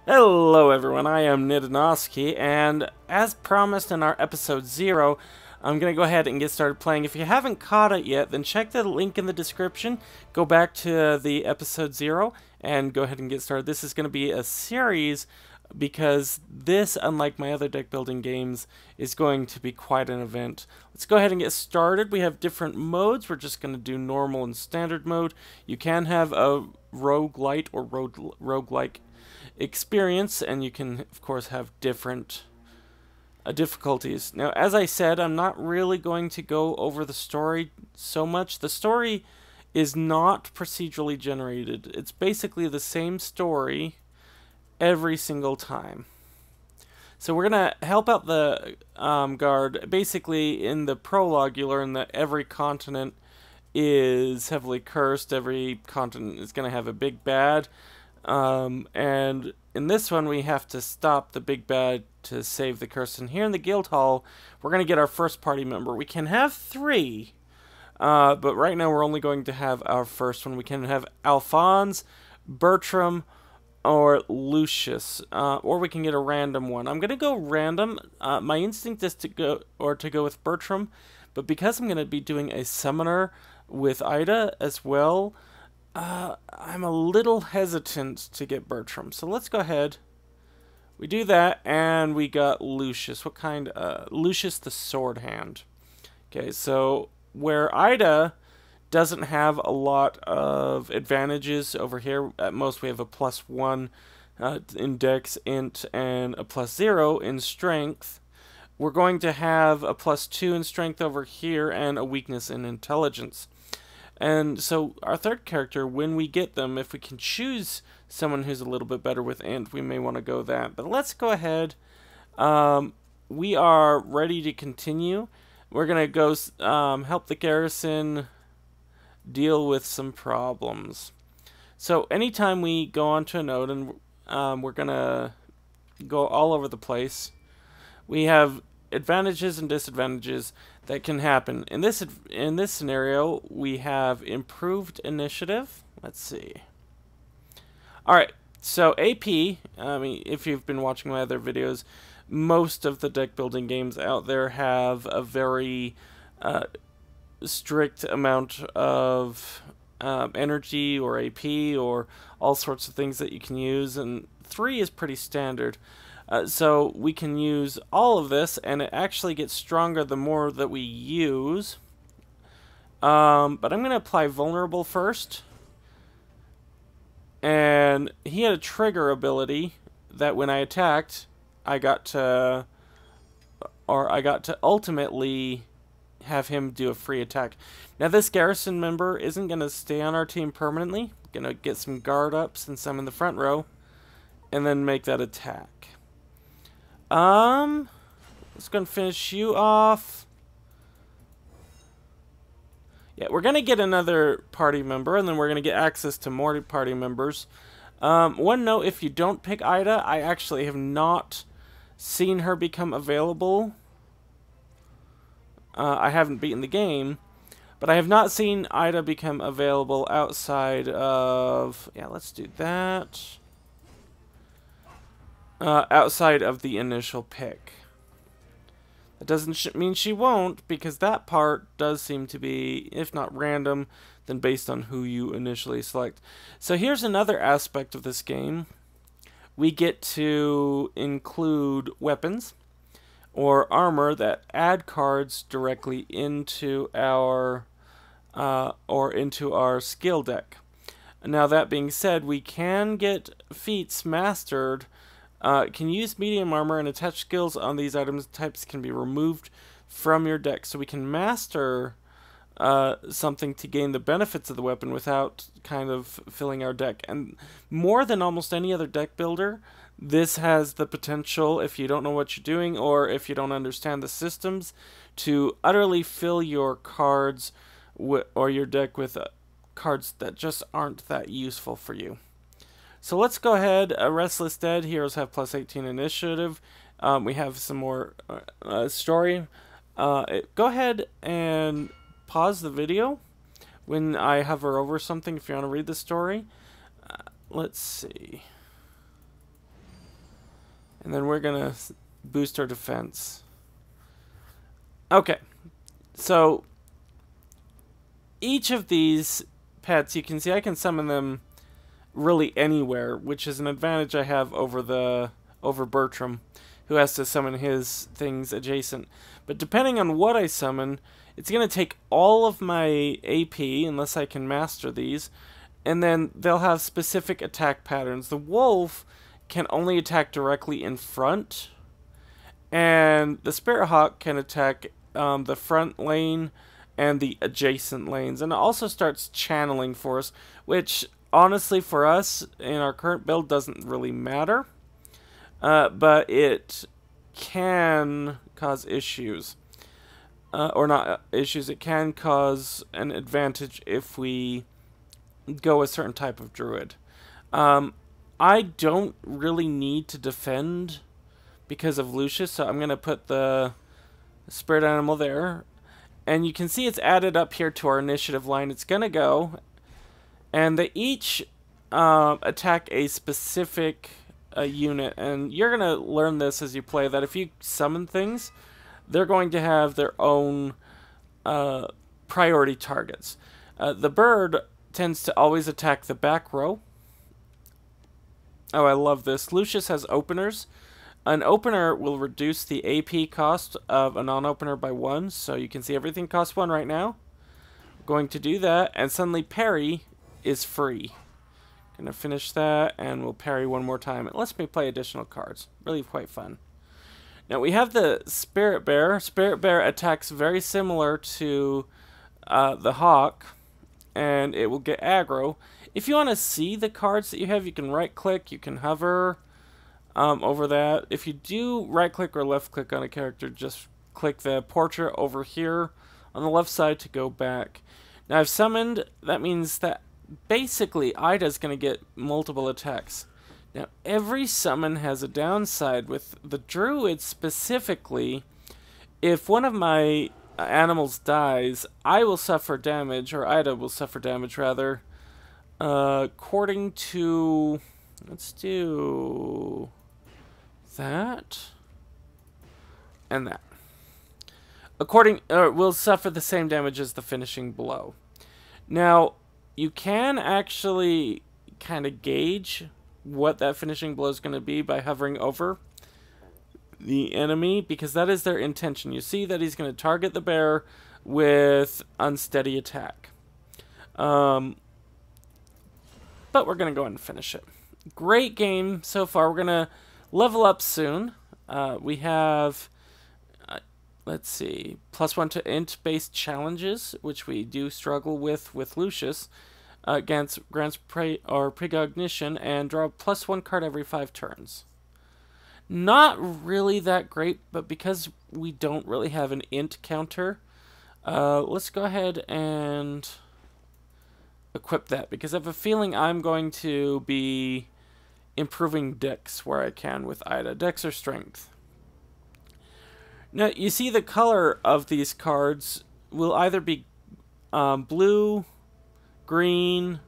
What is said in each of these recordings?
Hello everyone, I am Nidanoski, and as promised in our episode 0, I'm going to go ahead and get started playing. If you haven't caught it yet, then check the link in the description, go back to the episode 0, and go ahead and get started. This is going to be a series, because this, unlike my other deck building games, is going to be quite an event. Let's go ahead and get started. We have different modes. We're just going to do normal and standard mode. You can have a roguelite or roguelike experience, and you can of course have different difficulties. Now, as I said, I'm not really going to go over the story so much. The story is not procedurally generated. It's basically the same story every single time. So we're gonna help out the guard. Basically, in the prologue you learn that every continent is heavily cursed. Every continent is gonna have a big bad. And in this one, we have to stop the big bad to save the curse. And here in the guild hall, we're going to get our first party member. We can have 3, but right now we're only going to have our first one. We can have Alphonse, Bertram, or Lucius, or we can get a random one. I'm going to go random. My instinct is to go with Bertram, but because I'm going to be doing a summoner with Ida as well, I'm a little hesitant to get Bertram. So let's go ahead. We do that, and we got Lucius. What kind? Lucius the Sword Hand. Okay, so where Ida doesn't have a lot of advantages over here, at most we have a +1 in Dex, Int, and a +0 in Strength. We're going to have a +2 in Strength over here, and a weakness in Intelligence. And so our third character, when we get them, if we can choose someone who's a little bit better with Int, we may want to go that. But let's go ahead. We are ready to continue. We're going to go help the garrison deal with some problems. So anytime we go onto a node, and we're going to go all over the place, we have advantages and disadvantages that can happen. In this scenario, we have improved initiative. Let's see. Alright, so AP, I mean, if you've been watching my other videos, most of the deck building games out there have a very strict amount of energy or AP or all sorts of things that you can use, and 3 is pretty standard. So we can use all of this, and it actually gets stronger the more that we use. But I'm going to apply vulnerable first. And he had a trigger ability that when I attacked, I got to ultimately have him do a free attack. Now this garrison member isn't going to stay on our team permanently. Going to get some guard up since I'm in the front row, and then make that attack. Let's go and finish you off. Yeah, we're going to get another party member, and then we're going to get access to more party members. One note, if you don't pick Ida, I actually have not seen her become available. I haven't beaten the game, but I have not seen Ida become available outside of... Yeah, let's do that. Outside of the initial pick. That doesn't mean she won't, because that part does seem to be, if not random, then based on who you initially select. So here's another aspect of this game. We get to include weapons or armor that add cards directly into our skill deck. Now that being said, we can get feats mastered. Can use medium armor, and attached skills on these items types can be removed from your deck. So we can master something to gain the benefits of the weapon without kind of filling our deck. And more than almost any other deck builder, this has the potential, if you don't know what you're doing or if you don't understand the systems, to utterly fill your cards or your deck with cards that just aren't that useful for you. So let's go ahead. Restless Dead. Heroes have +18 initiative. We have some more story. Go ahead and pause the video when I hover over something if you want to read the story. Let's see. And then we're going to boost our defense. Okay. So, each of these pets, you can see I can summon them really anywhere, which is an advantage I have over Bertram, who has to summon his things adjacent. But depending on what I summon, it's going to take all of my AP, unless I can master these, and then they'll have specific attack patterns. The wolf can only attack directly in front, and the Spirit Hawk can attack the front lane and the adjacent lanes, and it also starts channeling for us, which honestly for us in our current build doesn't really matter, but it can cause issues, or not issues, it can cause an advantage if we go a certain type of druid. I don't really need to defend because of Lucius, so I'm going to put the spirit animal there. And you can see it's added up here to our initiative line. It's going to go, and they each attack a specific unit. And you're going to learn this as you play, that if you summon things, they're going to have their own priority targets. The bird tends to always attack the back row. Oh, I love this. Lucius has openers. An opener will reduce the AP cost of a non-opener by 1, so you can see everything costs 1 right now. Going to do that, and suddenly parry is free. Gonna finish that, and we'll parry one more time. It lets me play additional cards. Really quite fun. Now we have the Spirit Bear. Spirit Bear attacks very similar to the Hawk, and it will get aggro. If you want to see the cards that you have, you can right-click, you can hover over that. If you do right-click or left-click on a character, just click the portrait over here on the left side to go back. Now I've summoned, that means that basically Ida's going to get multiple attacks. Now every summon has a downside. With the Druid specifically, if one of my animals dies, I will suffer damage, or Ida will suffer damage rather, according to, let's do that and that. Will suffer the same damage as the finishing blow. Now, you can actually kind of gauge what that finishing blow is going to be by hovering over the enemy, because that is their intention. You see that he's going to target the bear with unsteady attack. But we're going to go ahead and finish it. Great game so far. We're going to level up soon. We have, let's see, +1 to int-based challenges, which we do struggle with Lucius, grants precognition, and draw +1 card every 5 turns. Not really that great, but because we don't really have an int counter, let's go ahead and equip that, because I have a feeling I'm going to be improving dex where I can with Ida. Dex or strength. Now, you see the color of these cards will either be blue, green,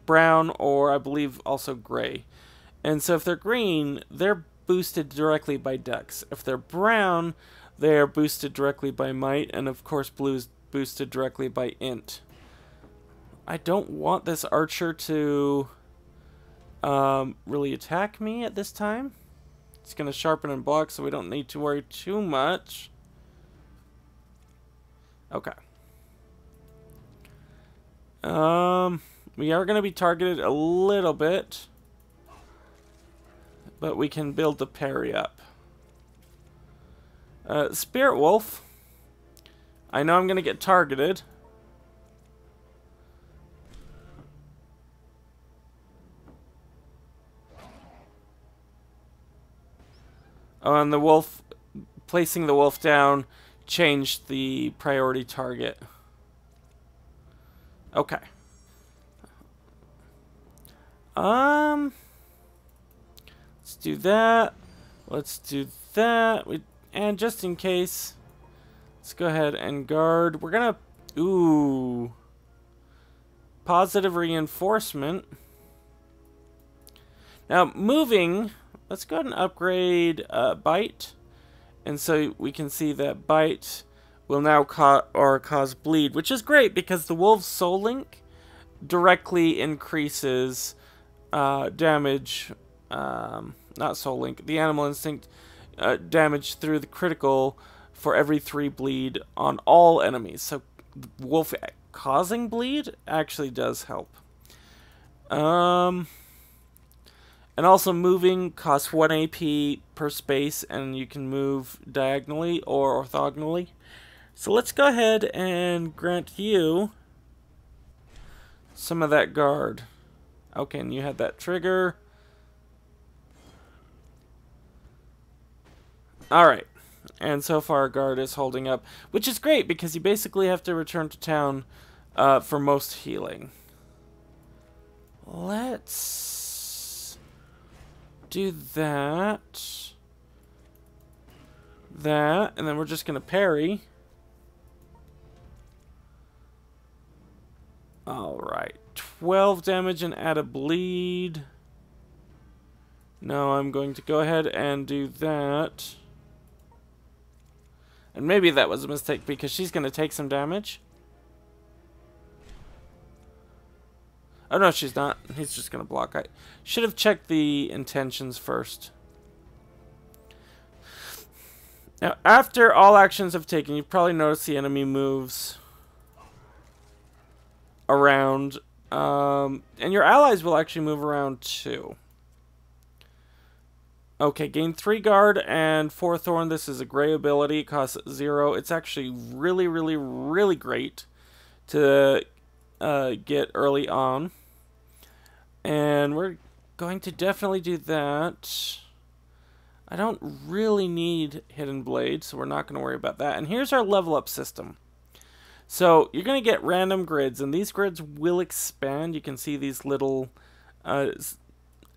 brown, or I believe also gray. And so if they're green, they're boosted directly by dex. If they're brown, they're boosted directly by might, and of course blue is boosted directly by int. I don't want this archer to really attack me at this time. It's going to sharpen and block, so we don't need to worry too much. Okay. We are going to be targeted a little bit, but we can build the parry up. Spirit Wolf. I know I'm going to get targeted. Oh, and the wolf, placing the wolf down, changed the priority target. Okay. Let's do that. Let's do that. And just in case, let's go ahead and guard. We're gonna, ooh, positive reinforcement. Now, moving let's go ahead and upgrade bite. And so we can see that bite will now cause bleed, which is great because the Wolf's Soul Link directly increases damage, not Soul Link, the Animal Instinct damage through the critical for every 3 bleed on all enemies. So Wolf causing bleed actually does help. And also moving costs 1 AP per space, and you can move diagonally or orthogonally. So let's go ahead and grant you some of that guard. Okay, and you had that trigger. Alright, and so far guard is holding up, which is great because you basically have to return to town for most healing. Let's do that. And then we're just going to parry. Alright, 12 damage and add a bleed. Now I'm going to go ahead and do that. And maybe that was a mistake because she's going to take some damage. Oh no, she's not. He's just going to block. I should have checked the intentions first. Now, after all actions have taken, you've probably noticed the enemy moves around. And your allies will actually move around too. Okay, gain 3 guard and 4 thorn. This is a gray ability. It costs 0. It's actually really, really, really great to get early on. And we're going to definitely do that. I don't really need Hidden Blade, so we're not going to worry about that. And here's our level up system. So you're going to get random grids, and these grids will expand. You can see these little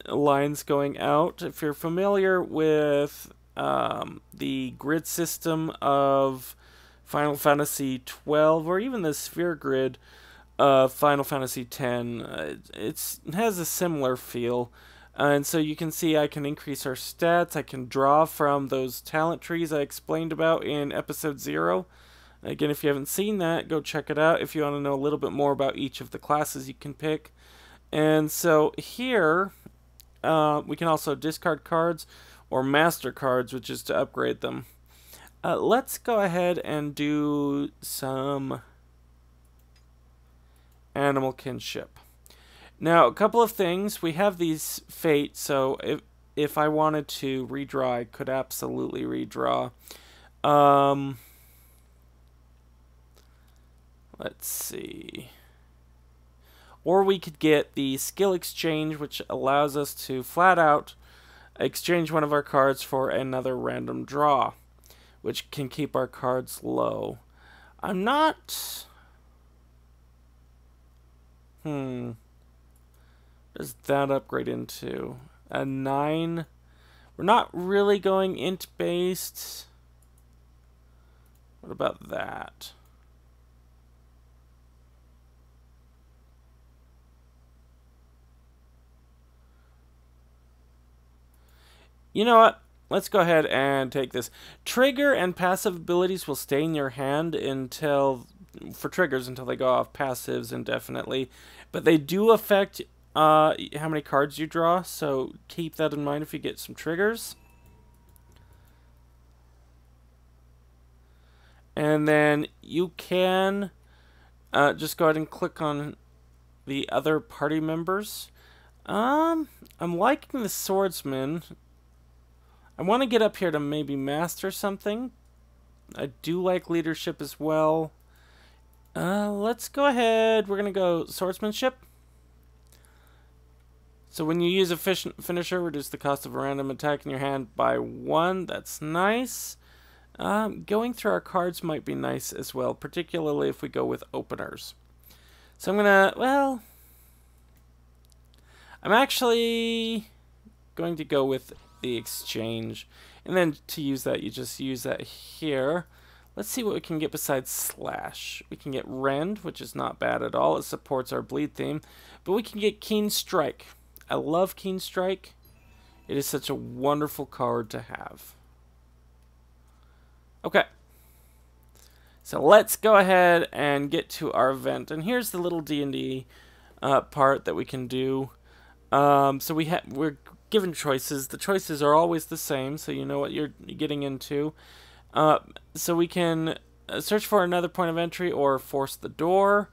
lines going out. If you're familiar with the grid system of Final Fantasy 12 or even the sphere grid of Final Fantasy 10, it has a similar feel. And so you can see I can increase our stats. I can draw from those talent trees I explained about in episode 0. Again, if you haven't seen that, go check it out if you want to know a little bit more about each of the classes you can pick. And so here, we can also discard cards or master cards, which is to upgrade them. Let's go ahead and do some animal kinship. Now, a couple of things. We have these fates, so if I wanted to redraw, I could absolutely redraw. Let's see. Or we could get the skill exchange, which allows us to flat out exchange one of our cards for another random draw, which can keep our cards low. I'm not... What does that upgrade into? A 9? We're not really going int based. What about that? You know what? Let's go ahead and take this. Trigger and passive abilities will stay in your hand for triggers until they go off passives indefinitely. But they do affect how many cards you draw, so keep that in mind if you get some triggers. And then you can just go ahead and click on the other party members. I'm liking the swordsman. I want to get up here to maybe master something. I do like leadership as well. Let's go ahead. We're going to go swordsmanship. So when you use a finisher, reduce the cost of a random attack in your hand by 1. That's nice. Going through our cards might be nice as well, particularly if we go with openers. So I'm going to, well, I'm actually going to go with the exchange. And then to use that, you just use that here. Let's see what we can get besides slash. We can get rend, which is not bad at all. It supports our bleed theme. But we can get keen strike. I love keen strike. It is such a wonderful card to have. Okay. So let's go ahead and get to our event. And here's the little D&D part that we can do. So we're given choices. The choices are always the same, so you know what you're getting into. So we can search for another point of entry or force the door.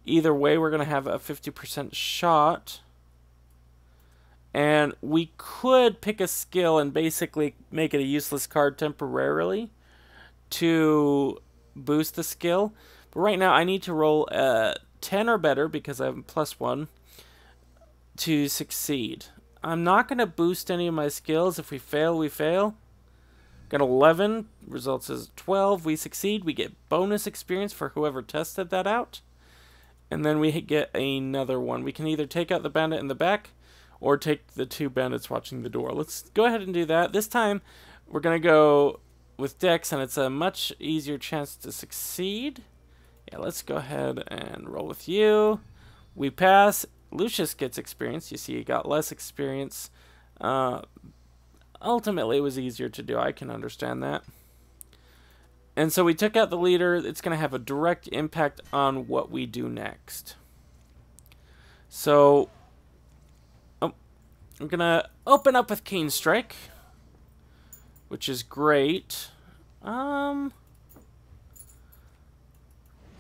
Either way, we're going to have a 50% shot. And we could pick a skill and basically make it a useless card temporarily to boost the skill. But right now, I need to roll a 10 or better because I have +1 to succeed. I'm not going to boost any of my skills. If we fail, we fail. Got 11. Results as 12. We succeed. We get bonus experience for whoever tested that out. And then we get another one. We can either take out the bandit in the back or take the 2 bandits watching the door. Let's go ahead and do that. This time, we're going to go with Dex, and it's a much easier chance to succeed. Yeah, let's go ahead and roll with you. We pass. Lucius gets experience. You see he got less experience. Ultimately, it was easier to do. I can understand that. And so we took out the leader. It's going to have a direct impact on what we do next. So, I'm going to open up with Keen Strike, which is great. We're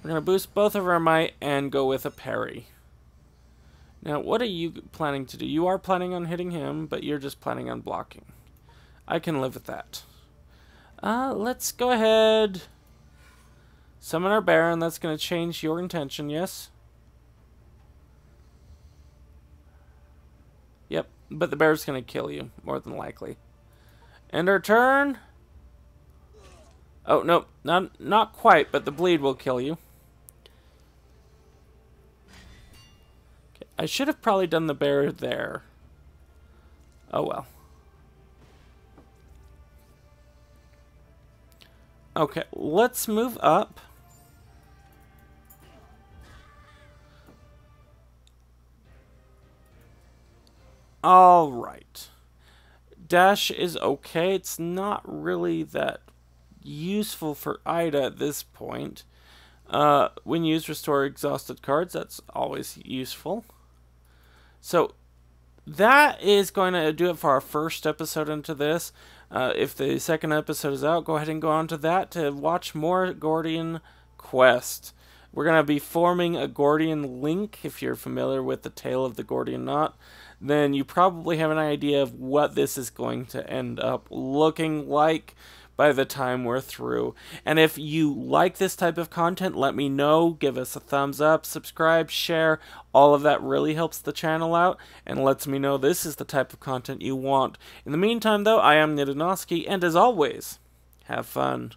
going to boost both of our might and go with a parry. Now, what are you planning to do? You are planning on hitting him, but you're just planning on blocking. I can live with that. Let's go ahead. Summon our Baron. That's going to change your intention, yes? Yep, but the bear's going to kill you, more than likely. End our turn. Oh, no, not quite, but the bleed will kill you. Okay, I should have probably done the bear there. Oh, well. Okay, let's move up. All right. Dash is okay. It's not really that useful for Ida at this point. When used, restore exhausted cards. That's always useful. So that is going to do it for our first episode into this. If the second episode is out, go ahead and go on to that to watch more Gordian Quest. We're going to be forming a Gordian link. If you're familiar with the tale of the Gordian knot, then you probably have an idea of what this is going to end up looking like by the time we're through. And if you like this type of content, let me know. Give us a thumbs up, subscribe, share. All of that really helps the channel out and lets me know this is the type of content you want. In the meantime, though, I am Nidanoski, and as always, have fun.